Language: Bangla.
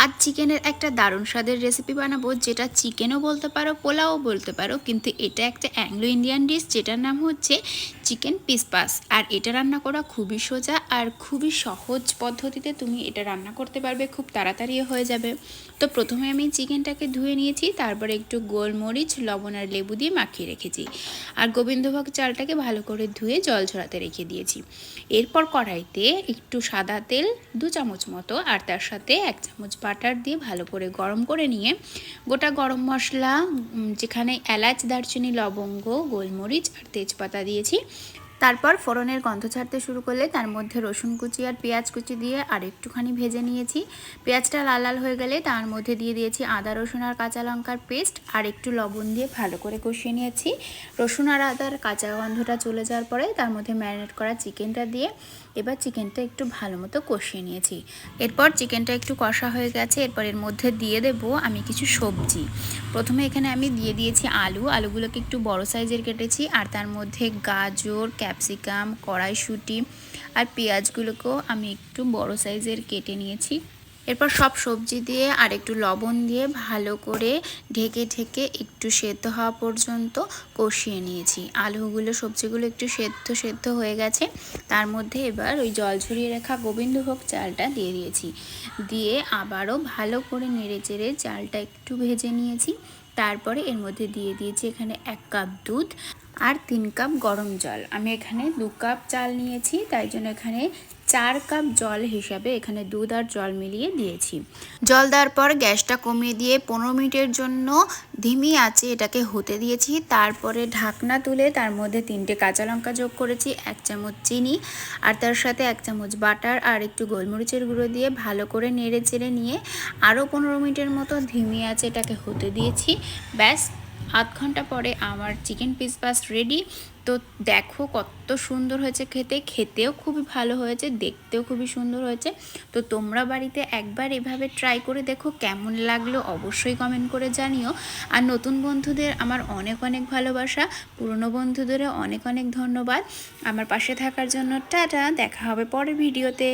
আজ চিকেনের একটা দারুণ স্বাদের রেসিপি বানাবো, যেটা চিকেনও বলতে পারো, পোলাও বলতে পারো, কিন্তু এটা একটা অ্যাংলো ইন্ডিয়ান ডিশ যেটার নাম হচ্ছে চিকেন পিসপাস। আর এটা রান্না করা খুবই সোজা আর খুবই সহজ পদ্ধতিতে তুমি এটা রান্না করতে পারবে, খুব তাড়াতাড়ি হয়ে যাবে। তো প্রথমে আমি চিকেনটাকে ধুয়ে নিয়েছি, তারপরে একটু গোলমরিচ, লবণ আর লেবু দিয়ে মাখিয়ে রেখেছি। আর গোবিন্দভোগ চালটাকে ভালো করে ধুয়ে জল ঝরাতে রেখে দিয়েছি। এরপর কড়াইতে একটু সাদা তেল 2 চামচ মতো আর তার সাথে 1 চামচ বাটার দিয়ে ভালো করে গরম করে নিয়ে গোটা গরম মশলা, যেখানে এলাচ, দারচিনি, লবঙ্গ, গোলমরিচ আর তেজপাতা দিয়েছি। তারপর ফোড়নের গন্ধ ছাড়তে শুরু করলে তার মধ্যে রসুন কুচি আর পেঁয়াজ কুচি দিয়ে আর একটুখানি ভেজে নিয়েছি। পেঁয়াজটা লাল লাল হয়ে গেলে তার মধ্যে দিয়ে দিয়েছি আদা, রসুন আর কাঁচা লঙ্কার পেস্ট আর একটু লবণ দিয়ে ভালো করে কষিয়ে নিয়েছি। রসুন আর আদার কাঁচা গন্ধটা চলে যাওয়ার পরে তার মধ্যে ম্যারিনেট করা চিকেনটা দিয়ে এবার চিকেনটা একটু ভালো মতো কষিয়ে নিয়েছি। এরপর চিকেনটা একটু কষা হয়ে গেছে, এরপর এর মধ্যে দিয়ে দেব আমি কিছু সবজি। প্রথমে এখানে আমি দিয়ে দিয়েছি আলুগুলোকে একটু বড় সাইজের কেটেছি, আর তার মধ্যে গাজর, ক্যাপসিকাম, কড়াইশুঁটি আর পেঁয়াজগুলোকেও আমি একটু বড় সাইজের কেটে নিয়েছি। এরপর সব সবজি দিয়ে আর একটু লবণ দিয়ে ভালো করে ঢেকে ঢেকে একটু সেদ্ধ হওয়া পর্যন্ত কষিয়ে নিয়েছি। আলুগুলো, সবজিগুলো একটু সেদ্ধ হয়ে গেছে, তার মধ্যে এবার ওই জল ঝরিয়ে রাখা গোবিন্দভোগ চালটা দিয়ে দিয়েছি। দিয়ে আবারও ভালো করে নেড়ে চেড়ে চালটা একটু ভেজে নিয়েছি। তারপরে এর মধ্যে দিয়ে দিয়েছি এখানে 1 কাপ দুধ আর 3 কাপ গরম জল। আমি এখানে 2 কাপ চাল নিয়েছি, তাই জন্য এখানে 4 কাপ জল হিসাবে এখানে দুধ আর জল মিলিয়ে দিয়েছি। জল দেওয়ার পর গ্যাসটা কমিয়ে দিয়ে 15 মিনিটের জন্য ধিমি আঁচে এটাকে হতে দিয়েছি। তারপরে ঢাকনা তুলে তার মধ্যে 3টে কাঁচা লঙ্কা যোগ করেছি, 1 চামচ চিনি আর তার সাথে 1 চামচ বাটার আর একটু গোলমরিচের গুঁড়ো দিয়ে ভালো করে নেড়ে চেড়ে নিয়ে আরও 15 মিনিটের মতো ধিমি আঁচে এটাকে হতে দিয়েছি। ব্যাস, আধ ঘন্টা পরে আমার চিকেন পিসপাস রেডি। তো দেখো কত সুন্দর হয়েছে খেতে, খেতেও খুবই ভালো হয়েছে, দেখতেও খুবই সুন্দর হয়েছে। তো তোমরা বাড়িতে একবার এভাবে ট্রাই করে দেখো, কেমন লাগলো অবশ্যই কমেন্ট করে জানিও। আর নতুন বন্ধুদের আমার অনেক অনেক ভালোবাসা, পুরনো বন্ধুদেরও অনেক অনেক ধন্যবাদ আমার পাশে থাকার জন্য। টাটা, দেখা হবে পরের ভিডিওতে।